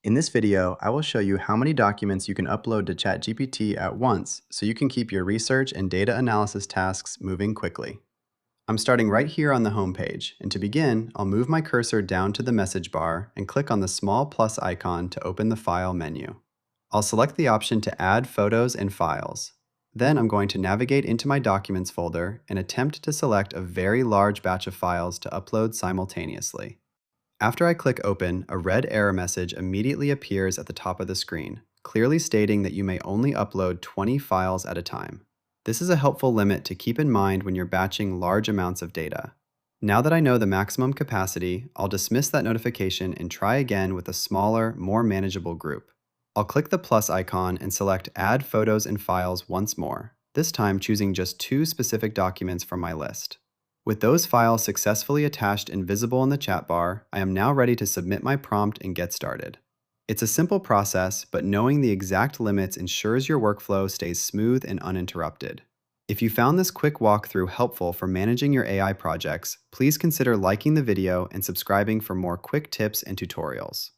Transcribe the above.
In this video, I will show you how many documents you can upload to ChatGPT at once so you can keep your research and data analysis tasks moving quickly. I'm starting right here on the home page, and to begin, I'll move my cursor down to the message bar and click on the small plus icon to open the File menu. I'll select the option to add photos and files. Then I'm going to navigate into my Documents folder and attempt to select a very large batch of files to upload simultaneously. After I click Open, a red error message immediately appears at the top of the screen, clearly stating that you may only upload 20 files at a time. This is a helpful limit to keep in mind when you're batching large amounts of data. Now that I know the maximum capacity, I'll dismiss that notification and try again with a smaller, more manageable group. I'll click the plus icon and select Add Photos and Files once more, this time choosing just 2 specific documents from my list. With those files successfully attached and visible in the chat bar, I am now ready to submit my prompt and get started. It's a simple process, but knowing the exact limits ensures your workflow stays smooth and uninterrupted. If you found this quick walkthrough helpful for managing your AI projects, please consider liking the video and subscribing for more quick tips and tutorials.